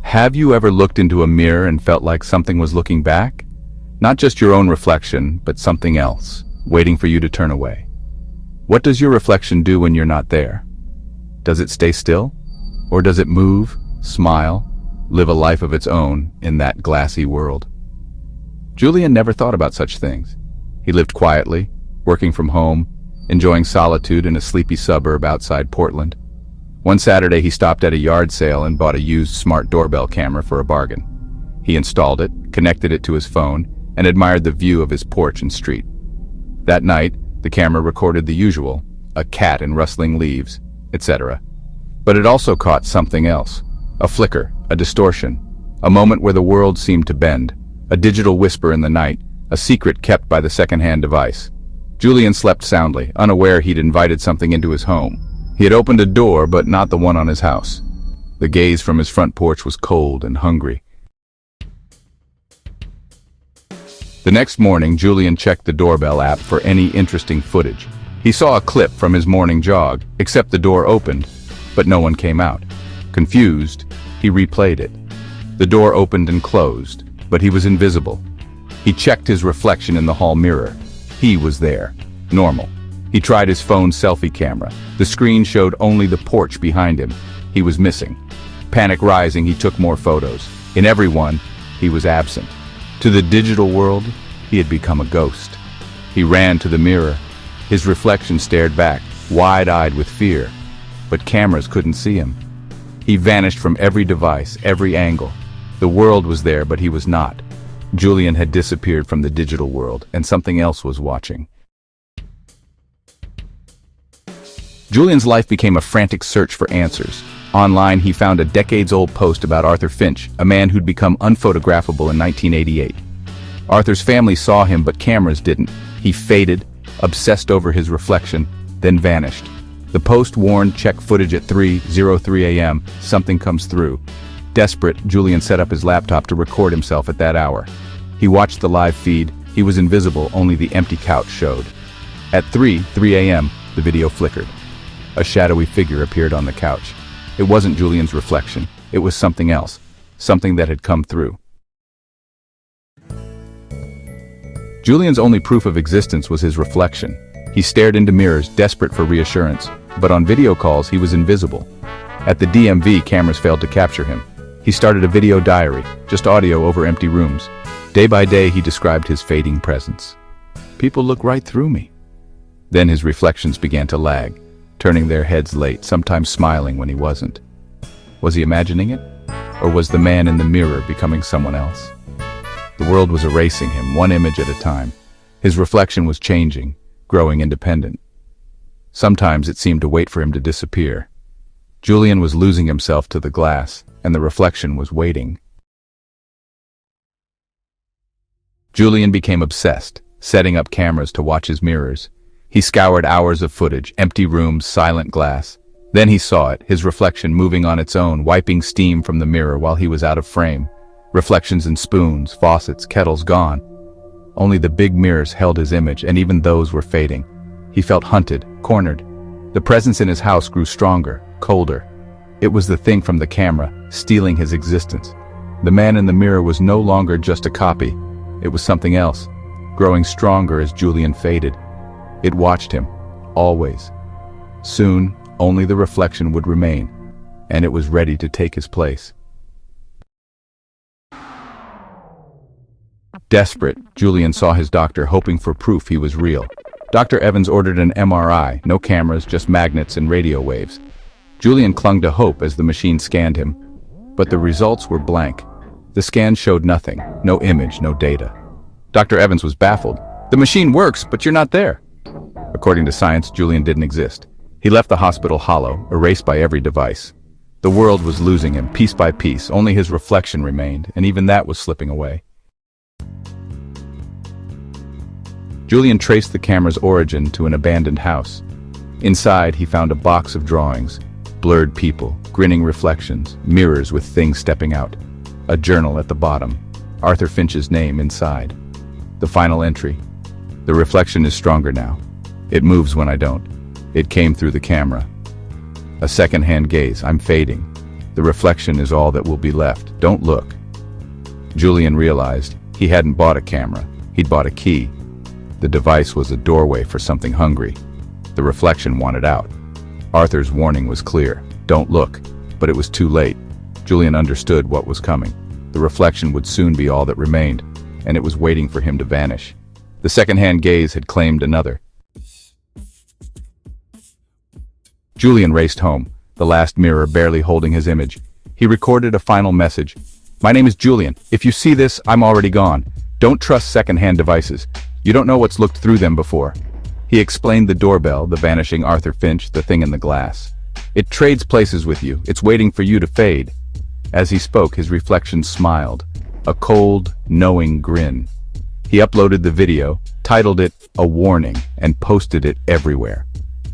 Have you ever looked into a mirror and felt like something was looking back? Not just your own reflection, but something else, waiting for you to turn away. What does your reflection do when you're not there? Does it stay still? Or does it move, smile, live a life of its own in that glassy world? Julian never thought about such things. He lived quietly, working from home, enjoying solitude in a sleepy suburb outside Portland. One Saturday he stopped at a yard sale and bought a used smart doorbell camera for a bargain. He installed it, connected it to his phone, and admired the view of his porch and street. That night, the camera recorded the usual, a cat in rustling leaves, etc. But it also caught something else, a flicker, a distortion, a moment where the world seemed to bend, a digital whisper in the night, a secret kept by the secondhand device. Julian slept soundly, unaware he'd invited something into his home. He had opened a door, but not the one on his house. The gaze from his front porch was cold and hungry. The next morning, Julian checked the doorbell app for any interesting footage. He saw a clip from his morning jog, except the door opened, but no one came out. Confused, he replayed it. The door opened and closed, but he was invisible. He checked his reflection in the hall mirror. He was there, normal. He tried his phone's selfie camera. The screen showed only the porch behind him. He was missing. Panic rising, he took more photos. In every one, he was absent. To the digital world, he had become a ghost. He ran to the mirror. His reflection stared back, wide-eyed with fear. But cameras couldn't see him. He vanished from every device, every angle. The world was there, but he was not. Julian had disappeared from the digital world, and something else was watching. Julian's life became a frantic search for answers. Online, he found a decades-old post about Arthur Finch, a man who'd become unphotographable in 1988. Arthur's family saw him, but cameras didn't. He faded, obsessed over his reflection, then vanished. The post warned, check footage at 3:03 a.m., something comes through. Desperate, Julian set up his laptop to record himself at that hour. He watched the live feed. He was invisible, only the empty couch showed. At 3:03 a.m., the video flickered. A shadowy figure appeared on the couch. It wasn't Julian's reflection. It was something else, something that had come through. Julian's only proof of existence was his reflection. He stared into mirrors, desperate for reassurance, but on video calls he was invisible. At the DMV, cameras failed to capture him. He started a video diary, just audio over empty rooms. Day by day, he described his fading presence. People look right through me. Then his reflections began to lag, turning their heads late, sometimes smiling when he wasn't. Was he imagining it? Or was the man in the mirror becoming someone else? The world was erasing him, one image at a time. His reflection was changing, growing independent. Sometimes it seemed to wait for him to disappear. Julian was losing himself to the glass, and the reflection was waiting. Julian became obsessed, setting up cameras to watch his mirrors. He scoured hours of footage, empty rooms, silent glass. Then he saw it, his reflection moving on its own, wiping steam from the mirror while he was out of frame. Reflections in spoons, faucets, kettles gone. Only the big mirrors held his image, and even those were fading. He felt hunted, cornered. The presence in his house grew stronger, colder. It was the thing from the camera, stealing his existence. The man in the mirror was no longer just a copy. It was something else, growing stronger as Julian faded. It watched him, always. Soon, only the reflection would remain, and it was ready to take his place. Desperate, Julian saw his doctor, hoping for proof he was real. Dr. Evans ordered an MRI, no cameras, just magnets and radio waves. Julian clung to hope as the machine scanned him, but the results were blank. The scan showed nothing, no image, no data. Dr. Evans was baffled. The machine works, but you're not there. According to science, Julian didn't exist. He left the hospital hollow, erased by every device. The world was losing him, piece by piece. Only his reflection remained, and even that was slipping away. Julian traced the camera's origin to an abandoned house. Inside, he found a box of drawings, blurred people, grinning reflections, mirrors with things stepping out. A journal at the bottom, Arthur Finch's name inside. The final entry. The reflection is stronger now. It moves when I don't. It came through the camera. A secondhand gaze. I'm fading. The reflection is all that will be left. Don't look. Julian realized he hadn't bought a camera. He'd bought a key. The device was a doorway for something hungry. The reflection wanted out. Arthur's warning was clear. Don't look. But it was too late. Julian understood what was coming. The reflection would soon be all that remained, and it was waiting for him to vanish. The secondhand gaze had claimed another. Julian raced home, the last mirror barely holding his image. He recorded a final message. My name is Julian. If you see this, I'm already gone. Don't trust secondhand devices. You don't know what's looked through them before. He explained the doorbell, the vanishing Arthur Finch, the thing in the glass. It trades places with you. It's waiting for you to fade. As he spoke, his reflection smiled, a cold, knowing grin. He uploaded the video, titled it A Warning, and posted it everywhere.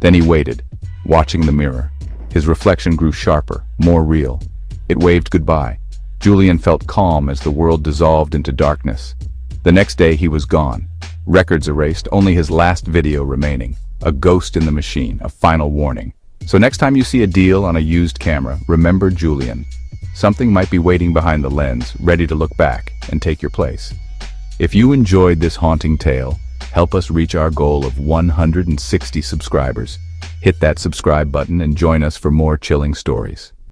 Then he waited, watching the mirror. His reflection grew sharper, more real. It waved goodbye. Julian felt calm as the world dissolved into darkness. The next day he was gone. Records erased, only his last video remaining. A ghost in the machine, a final warning. So next time you see a deal on a used camera, remember Julian. Something might be waiting behind the lens, ready to look back and take your place. If you enjoyed this haunting tale, help us reach our goal of 160 subscribers. Hit that subscribe button and join us for more chilling stories.